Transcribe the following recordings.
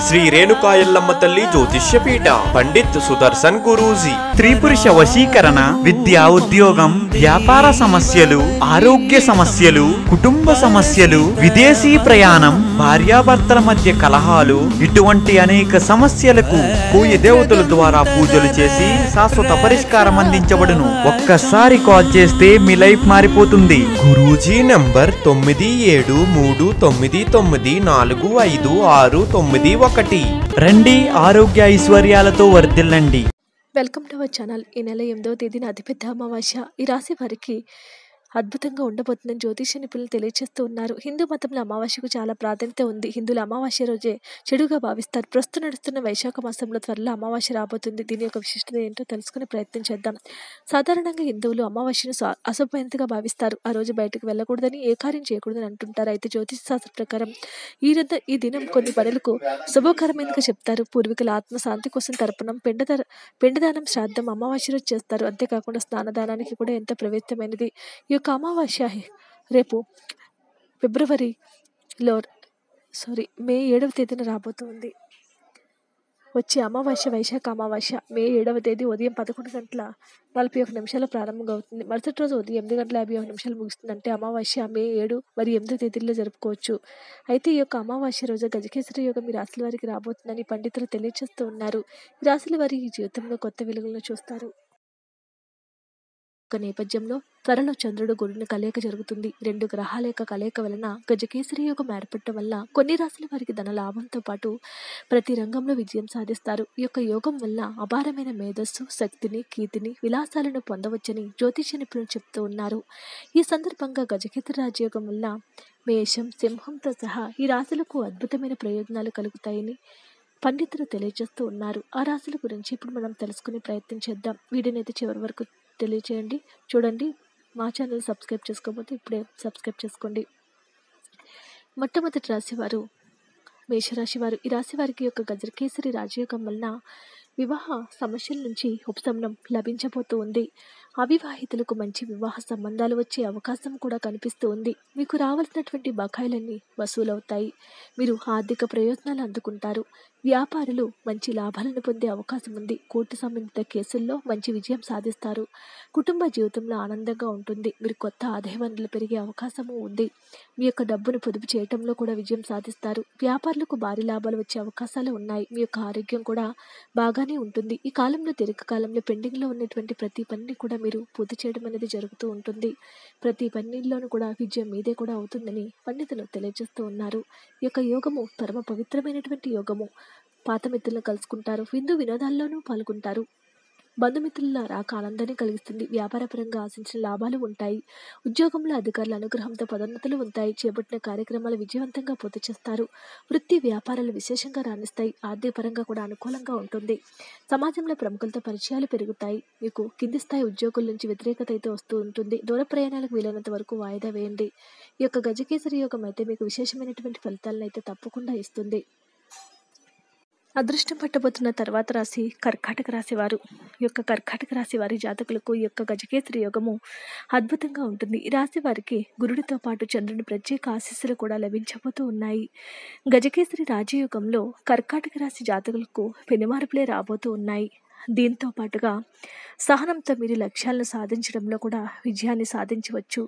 శ్రీ రేణుకా ఎల్లమ్మ తల్లి జ్యోతిష్య పీఠ పండిత్ సుదర్శన్ గురూజీ. స్త్రీ పురుష వశీకరణ, విద్యా ఉద్యోగం, వ్యాపార సమస్యలు, ఆరోగ్య సమస్యలు, కుటుంబ సమస్యలు, విదేశీ ప్రయాణం, భార్యాభర్తల మధ్య కలహాలు, ఇటువంటి అనేక సమస్యలకు కోయి దేవతల ద్వారా పూజలు చేసి శాశ్వత పరిష్కారం అందించబడును. ఒక్కసారి కాల్ చేస్తే మీ లైఫ్ మారిపోతుంది. గురూజీ నంబర్ 9739945691. రండి, ఆరోగ్య ఐశ్వర్యాలతో వర్ధిల్లండి. Welcome to our channel. ఈ నెల 8వ తేదీన అతిపెద్ద అమావాస్య. ఈ రాశి వారికి అద్భుతంగా ఉండబోతుందని జ్యోతిష నిపుణులు తెలియజేస్తూ ఉన్నారు. హిందూ మతంలో అమావాస్యకు చాలా ప్రాధాన్యత ఉంది. హిందువులు అమావాస్య రోజే చెడుగా భావిస్తారు. ప్రస్తుతం నడుస్తున్న వైశాఖ మాసంలో త్వరలో అమావాస్య రాబోతుంది. దీని యొక్క విశిష్టత ఏంటో తెలుసుకునే ప్రయత్నం చేద్దాం. సాధారణంగా హిందువులు అమావాస్యను అశుభమైనదిగా భావిస్తారు. ఆ రోజు బయటకు వెళ్ళకూడదని, ఏ కార్యం చేయకూడదని అంటుంటారు. అయితే జ్యోతిష శాస్త్ర ప్రకారం ఈ దినం కొన్ని పనులకు శుభకరమైనదిగా చెప్తారు. పూర్వీకుల ఆత్మశాంతి కోసం తర్పణం, పిండదానం, శ్రాద్ధం అమావాస్య రోజు చేస్తారు. అంతేకాకుండా స్నానదానానికి కూడా ఎంతో పవిత్రమైనది. ఈ యొక్క అమావాస్య రేపు మే 7వ తేదీన రాబోతుంది. వచ్చే అమావాస్య వైశాఖ అమావాస్య మే 7వ తేదీ ఉదయం 11:41 ప్రారంభంగా అవుతుంది. మరుసటి రోజు ఉదయం 8:51 ముగుస్తుంది. అంటే అమావాస్య మే 7 మరియు 8వ తేదీల్లో జరుపుకోవచ్చు. అయితే ఈ యొక్క అమావాస్య రోజు గజకేసరి యోగం ఈ రాశుల వారికి రాబోతుందని పండితులు తెలియజేస్తూ ఉన్నారు. ఈ రాశుల వారి జీవితంలో కొత్త వెలుగులను చూస్తారు. నేపథ్యంలో త్వరలో చంద్రుడు గురుని కలయిక జరుగుతుంది. 2 గ్రహాల యొక్క కలయిక వలన గజకేసరి యోగం ఏర్పడటం వల్ల కొన్ని రాశుల వారికి ధన లాభంతో పాటు ప్రతి రంగంలో విజయం సాధిస్తారు. ఈ యొక్క యోగం వల్ల అపారమైన మేధస్సు, శక్తిని, కీర్తిని, విలాసాలను పొందవచ్చని జ్యోతిష నిపుణులు చెప్తూ ఉన్నారు. ఈ సందర్భంగా గజకేసరి రాజయోగం వల్ల మేషం, సింహంతో సహా ఈ రాశులకు అద్భుతమైన ప్రయోజనాలు కలుగుతాయని పండితులు తెలియజేస్తూ ఉన్నారు. ఆ రాశుల గురించి ఇప్పుడు మనం తెలుసుకునే ప్రయత్నం చేద్దాం. వీడియోని అయితే చివరి వరకు తెలియచేయండి, చూడండి. మా ఛానల్ సబ్స్క్రైబ్ చేసుకోకపోతే ఇప్పుడే సబ్స్క్రైబ్ చేసుకోండి. మొట్టమొదటి రాశివారు మేషరాశి వారు. ఈ రాశి వారికి యొక్క గజకేసరి రాజయోగం వలన వివాహ సమస్యల నుంచి ఉపశమనం లభించబోతూ ఉంది. అవివాహితులకు మంచి వివాహ సంబంధాలు వచ్చే అవకాశం కూడా కనిపిస్తూ ఉంది. మీకు రావాల్సినటువంటి బకాయిలన్నీ వసూలవుతాయి. మీరు ఆర్థిక ప్రయోజనాలు అందుకుంటారు. వ్యాపారులు మంచి లాభాలను పొందే అవకాశం ఉంది. కోర్టు సంబంధిత కేసుల్లో మంచి విజయం సాధిస్తారు. కుటుంబ జీవితంలో ఆనందంగా ఉంటుంది. మీరు కొత్త ఆదాయ వనరులు పెరిగే అవకాశము ఉంది. మీ యొక్క డబ్బును పొదుపు చేయడంలో కూడా విజయం సాధిస్తారు. వ్యాపారులకు భారీ లాభాలు వచ్చే అవకాశాలు ఉన్నాయి. మీ యొక్క ఆరోగ్యం కూడా బాగానే ఉంటుంది. ఈ కాలంలో దీర్ఘకాలంలో పెండింగ్లో ఉన్నటువంటి ప్రతి పనిని కూడా మీరు పూర్తి చేయడం అనేది జరుగుతూ ఉంటుంది. ప్రతి పనిలోనూ కూడా విజయం మీదే కూడా అవుతుందని పండితులు తెలియజేస్తూ ఉన్నారు. ఈ యొక్క యోగము పరమ పవిత్రమైనటువంటి యోగము. పాత మిత్రులను కలుసుకుంటారు. వినోదాల్లోనూ పాల్గొంటారు. బంధుమిత్రుల రాక ఆనందాన్ని కలిగిస్తుంది. వ్యాపారపరంగా ఆశించిన లాభాలు ఉంటాయి. ఉద్యోగంలో అధికారుల అనుగ్రహంతో పదోన్నతులు ఉంటాయి. చేపట్టిన కార్యక్రమాలు విజయవంతంగా పూర్తి చేస్తారు. వృత్తి వ్యాపారాలు విశేషంగా రాణిస్తాయి. ఆర్థిక పరంగా కూడా అనుకూలంగా ఉంటుంది. సమాజంలో ప్రముఖులతో పరిచయాలు పెరుగుతాయి. మీకు కింది స్థాయి ఉద్యోగుల నుంచి వ్యతిరేకత అయితే వస్తూ ఉంటుంది. దూర ప్రయాణాలకు వీలైనంత వరకు వాయిదా వేయండి. ఈ యొక్క గజకేసరి యోగం అయితే మీకు విశేషమైనటువంటి ఫలితాలను అయితే తప్పకుండా ఇస్తుంది. అదృష్టం పట్టబోతున్న తర్వాత రాశి కర్కాటక రాశి వారు. ఈ యొక్క కర్కాటక రాశి వారి జాతకులకు ఈ యొక్క గజకేసరి యోగము అద్భుతంగా ఉంటుంది. ఈ రాశి వారికి గురుడితో పాటు చంద్రుని ప్రత్యేక ఆశీస్సులు కూడా లభించబోతూ ఉన్నాయి. గజకేసరి రాజయోగంలో కర్కాటక రాశి జాతకులకు పెనుమార్పులే రాబోతూ ఉన్నాయి. దీంతో పాటుగా సహనంతో మీరు లక్ష్యాలను సాధించడంలో కూడా విజయాన్ని సాధించవచ్చు.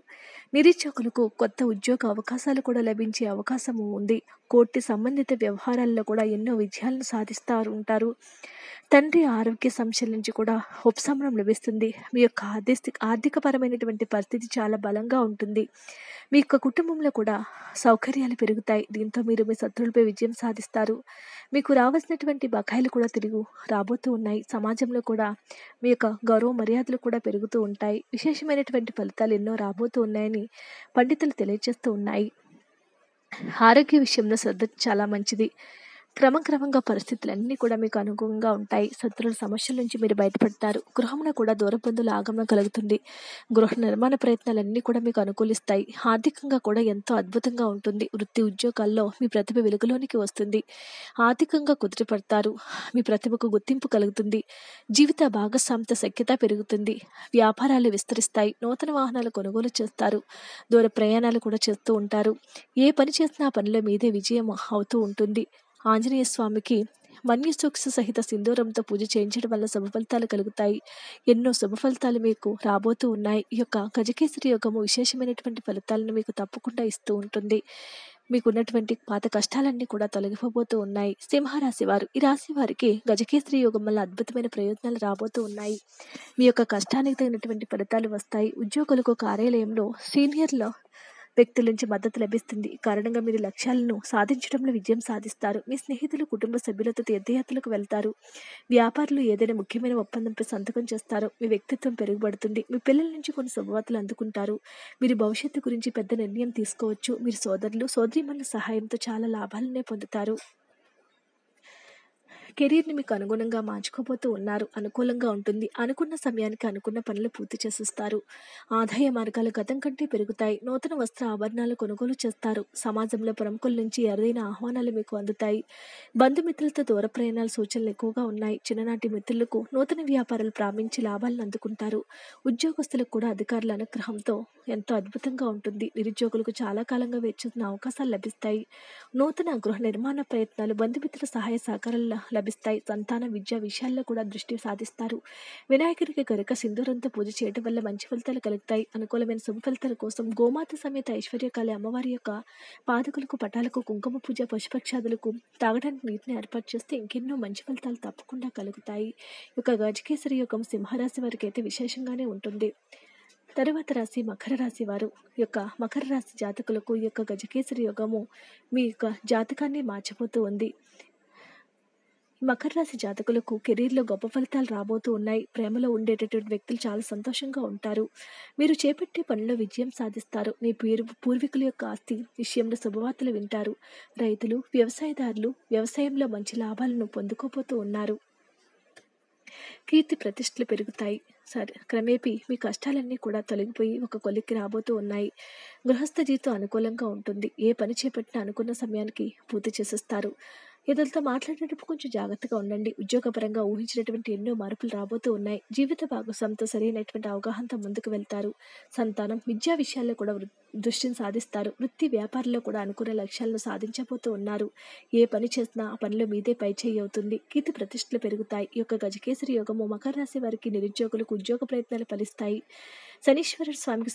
నిరుద్యోగులకు కొత్త ఉద్యోగ అవకాశాలు కూడా లభించే అవకాశము ఉంది. కోర్టు సంబంధిత వ్యవహారాల్లో కూడా ఎన్నో విజయాలను సాధిస్తూ ఉంటారు. తండ్రి ఆరోగ్య సమస్యల నుంచి కూడా ఉపశమనం లభిస్తుంది. మీ యొక్క ఆర్థికపరమైనటువంటి పరిస్థితి చాలా బలంగా ఉంటుంది. మీ యొక్క కుటుంబంలో కూడా సౌకర్యాలు పెరుగుతాయి. దీంతో మీరు మీ శత్రువులపై విజయం సాధిస్తారు. మీకు రావాల్సినటువంటి బకాయిలు కూడా తిరిగి రాబోతూ ఉన్నాయి. సమాజంలో కూడా మీ యొక్క గౌరవ మర్యాదలు కూడా పెరుగుతూ ఉంటాయి. విశేషమైనటువంటి ఫలితాలు ఎన్నో రాబోతూ ఉన్నాయని పండితులు తెలియజేస్తూ ఉన్నాయి. ఆరోగ్య విషయంలో శ్రద్ధ చాలా మంచిది. క్రమంగా పరిస్థితులన్నీ కూడా మీకు అనుగుణంగా ఉంటాయి. శత్రువుల సమస్యల నుంచి మీరు బయటపడతారు. గృహంలో కూడా దూర బంధువుల ఆగమనం కలుగుతుంది. గృహ నిర్మాణ ప్రయత్నాలన్నీ కూడా మీకు అనుకూలిస్తాయి. ఆర్థికంగా కూడా ఎంతో అద్భుతంగా ఉంటుంది. వృత్తి ఉద్యోగాల్లో మీ ప్రతిభ వెలుగులోనికి వస్తుంది. ఆర్థికంగా కుదుటపడతారు. మీ ప్రతిభకు గుర్తింపు కలుగుతుంది. జీవిత భాగస్వామిత సఖ్యత పెరుగుతుంది. వ్యాపారాలు విస్తరిస్తాయి. నూతన వాహనాలు కొనుగోలు చేస్తారు. దూర ప్రయాణాలు కూడా చేస్తూ ఉంటారు. ఏ పని చేసినా ఆ పనిలో మీదే విజయం అవుతూ ఉంటుంది. ఆంజనేయ స్వామికి మన్య సూక్ష్మ సహిత సింధూరంతో పూజ చేయించడం వల్ల శుభ ఫలితాలు కలుగుతాయి. ఎన్నో శుభ ఫలితాలు మీకు రాబోతూ ఉన్నాయి. ఈ యొక్క గజకేసరి యోగము విశేషమైనటువంటి ఫలితాలను మీకు తప్పకుండా ఇస్తూ ఉంటుంది. మీకున్నటువంటి పాత కష్టాలన్నీ కూడా తొలగిపోబోతూ ఉన్నాయి. సింహరాశి వారు, ఈ రాశి వారికి గజకేసరి యోగం వల్ల అద్భుతమైన ప్రయోజనాలు రాబోతూ ఉన్నాయి. మీ యొక్క కష్టానికి తగినటువంటి ఫలితాలు వస్తాయి. ఉద్యోగులకు కార్యాలయంలో సీనియర్ల వ్యక్తుల నుంచి మద్దతు లభిస్తుంది. ఈ కారణంగా మీరు లక్ష్యాలను సాధించడంలో విజయం సాధిస్తారు. మీ స్నేహితులు, కుటుంబ సభ్యులతో తీర్థయాత్రలకు వెళ్తారు. వ్యాపారులు ఏదైనా ముఖ్యమైన ఒప్పందంపై సంతకం చేస్తారు. మీ వ్యక్తిత్వం పెరుగుబడుతుంది. మీ పిల్లల నుంచి కొన్ని శుభవార్తలు అందుకుంటారు. మీరు భవిష్యత్తు గురించి పెద్ద నిర్ణయం తీసుకోవచ్చు. మీరు సోదరులు, సోదరీమణుల సహాయంతో చాలా లాభాలనే పొందుతారు. కెరీర్ని మీకు అనుగుణంగా మార్చుకోబోతూ ఉన్నారు. అనుకూలంగా ఉంటుంది. అనుకున్న సమయానికి అనుకున్న పనులు పూర్తి చేసిస్తారు. ఆదాయ మార్గాలు గతం కంటే పెరుగుతాయి. నూతన వస్త్ర ఆభరణాలు కొనుగోలు చేస్తారు. సమాజంలో ప్రముఖుల నుంచి అరుదైన ఆహ్వానాలు మీకు అందుతాయి. బంధుమిత్రులతో దూర ప్రయాణాల సూచనలు ఎక్కువగా ఉన్నాయి. చిన్ననాటి మిత్రులకు నూతన వ్యాపారాలు ప్రారంభించి లాభాలను అందుకుంటారు. ఉద్యోగస్తులకు కూడా అధికారుల అనుగ్రహంతో ఎంతో అద్భుతంగా ఉంటుంది. నిరుద్యోగులకు చాలా కాలంగా వేచిన అవకాశాలు లభిస్తాయి. నూతన గృహ నిర్మాణ ప్రయత్నాలు, బంధుమిత్రుల సహాయ సహకారాలు లభిస్తాయి. సంతాన విద్యా విషయాల్లో కూడా దృష్టి సాధిస్తారు. వినాయకుడికి గనుక సింధూరంతో పూజ చేయడం వల్ల మంచి ఫలితాలు కలుగుతాయి. అనుకూలమైన శుభ ఫలితాల కోసం గోమాత సమేత ఐశ్వర్యకాళి అమ్మవారి యొక్క పాదకులకు, పటాలకు కుంకుమ పూజ, పశుపక్షాదులకు తాగడానికి నీటిని ఏర్పాటు చేస్తే ఇంకెన్నో మంచి ఫలితాలు తప్పకుండా కలుగుతాయి. ఈ యొక్క గజకేసరి యోగం సింహరాశి వారికి అయితే విశేషంగానే ఉంటుంది. తరువాత రాశి మకర రాశి వారు, యొక్క మకర రాశి జాతకులకు ఈ యొక్క గజకేసరి యోగము మీ యొక్క జాతకాన్ని మార్చబోతూ ఉంది. మకర రాశి జాతకులకు కెరీర్లో గొప్ప ఫలితాలు రాబోతూ ఉన్నాయి. ప్రేమలో ఉండేటటువంటి వ్యక్తులు చాలా సంతోషంగా ఉంటారు. మీరు చేపట్టే పనిలో విజయం సాధిస్తారు. మీ పూర్వీకుల యొక్క ఆస్తి విషయంలో శుభవార్తలు వింటారు. రైతులు, వ్యవసాయదారులు వ్యవసాయంలో మంచి లాభాలను పొందుకోబోతూ ఉన్నారు. కీర్తి ప్రతిష్టలు పెరుగుతాయి. సరే, క్రమేపీ మీ కష్టాలన్నీ కూడా తొలగిపోయి ఒక కొలిక్కి రాబోతూ ఉన్నాయి. గృహస్థ జీవితం అనుకూలంగా ఉంటుంది. ఏ పని చేపట్టినా అనుకున్న సమయానికి పూర్తి చేసేస్తారు. ఇతరులతో మాట్లాడేటప్పుడు కొంచెం జాగ్రత్తగా ఉండండి. ఉద్యోగపరంగా ఊహించినటువంటి ఎన్నో మార్పులు రాబోతూ ఉన్నాయి. జీవిత భాగస్వామితో సరైనటువంటి అవగాహనతో ముందుకు వెళ్తారు. సంతానం, విద్యా విషయాల్లో కూడా దృష్టిని సాధిస్తారు. వృత్తి, వ్యాపారంలో కూడా అనుకున్న లక్ష్యాలను సాధించబోతూ ఉన్నారు. ఏ పని చేసినా ఆ పనిలో మీదే పైచేయి అవుతుంది. కీర్తి ప్రతిష్టలు పెరుగుతాయి. ఈ యొక్క గజకేసరి యోగము మకర రాశి వారికి, నిరుద్యోగులకు ఉద్యోగ ప్రయత్నాలు ఫలిస్తాయి. శనీశ్వర స్వామికి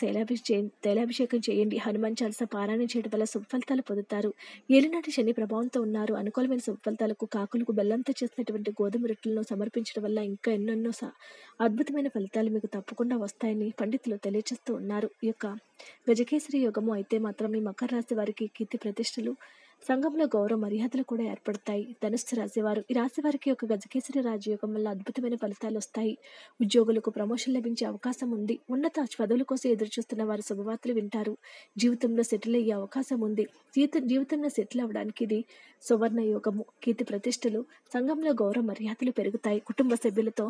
తైలాభిషేకం చేయండి. హనుమాన్ చాలీసా పారాయణం చేయడం వల్ల శుభ ఫలితాలు పొందుతారు. ఏలినాటి శని ప్రభావంతో ఉన్నారు. అనుకూలమైన శుభ ఫలితాలకు కాకులకు బెల్లంతో చేసినటువంటి గోధుమ రొట్టెలను సమర్పించడం వల్ల ఇంకా ఎన్నెన్నో అద్భుతమైన ఫలితాలు మీకు తప్పకుండా వస్తాయని పండితులు తెలియజేస్తూ ఉన్నారు. ఈ యొక్క గజకేసరి యోగము అయితే మాత్రం ఈ మకర రాశి వారికి కీర్తి ప్రతిష్టలు, సంఘంలో గౌరవ మర్యాదలు కూడా ఏర్పడతాయి. ధనుస్సు రాశివారు, ఈ రాశి వారికి ఒక గజకేసరి రాజయోగం వల్ల అద్భుతమైన ఫలితాలు వస్తాయి. ఉద్యోగులకు ప్రమోషన్ లభించే అవకాశం ఉంది. ఉన్నత పదవుల కోసం ఎదురు చూస్తున్న వారు శుభవార్తలు వింటారు. జీవితంలో సెటిల్ అయ్యే అవకాశం ఉంది. జీవితంలో సెటిల్ అవ్వడానికి ఇది సువర్ణ యోగము. కీర్తి ప్రతిష్టలు, సంఘంలో గౌరవ మర్యాదలు పెరుగుతాయి. కుటుంబ సభ్యులతో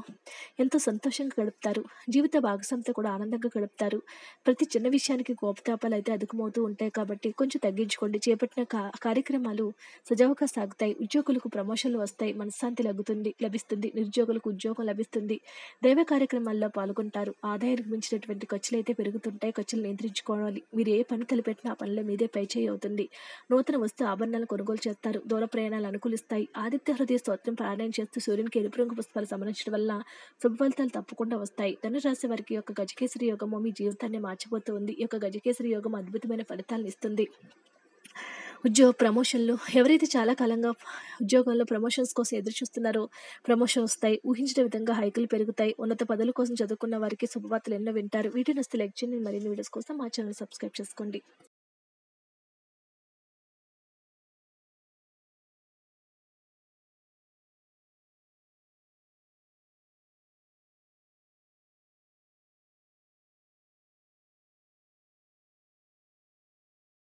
ఎంతో సంతోషంగా గడుపుతారు. జీవిత భాగస్వామితో కూడా ఆనందంగా గడుపుతారు. ప్రతి చిన్న విషయానికి కోపతాపాలు అయితే అధికమవుతూ ఉంటాయి కాబట్టి కొంచెం తగ్గించుకోండి. చేపట్టిన కార్యక్రమాలు సజావుగా సాగుతాయి. ఉద్యోగులకు ప్రమోషన్లు వస్తాయి. మనశ్శాంతి లభిస్తుంది. నిరుద్యోగులకు ఉద్యోగం లభిస్తుంది. దైవ కార్యక్రమాల్లో పాల్గొంటారు. ఆదాయానికి మించినటువంటి ఖర్చులు అయితే పెరుగుతుంటాయి. ఖర్చులు నియంత్రించుకోవాలి. మీరు ఏ పని తలపెట్టినా ఆ పనిలో మీదే పైచేయి అవుతుంది. నూతన వస్తు ఆభరణాలు కొనుగోలు చేస్తారు. దూర ప్రయాణాలు అనుకూలిస్తాయి. ఆదిత్య హృదయ స్తోత్రం పారాయణం చేస్తూ సూర్యునికి ఎరుపు రంగు పుష్పాలు సమర్పించడం వల్ల శుభ ఫలితాలు తప్పకుండా వస్తాయి. ధనురాశి వారికి యొక్క గజకేసరి యోగము మీ జీవితాన్ని మార్చబోతూ ఉంది. ఈ యొక్క గజకేసరి యోగం అద్భుతమైన ఫలితాలను ఇస్తుంది. ఉద్యోగ ప్రమోషన్లు, ఎవరైతే చాలా కాలంగా ఉద్యోగంలో ప్రమోషన్స్ కోసం ఎదురు చూస్తున్నారో ప్రమోషన్ వస్తాయి. ఊహించిన విధంగా హైకులు పెరుగుతాయి. ఉన్నత పదవుల కోసం చదువుకున్న వారికి శుభవార్తలు ఎన్నో వింటారు. వీడియో నచ్చితే లైక్ చేయండి. మరిన్ని వీడియోస్ కోసం మా ఛానల్ సబ్స్క్రైబ్ చేసుకోండి.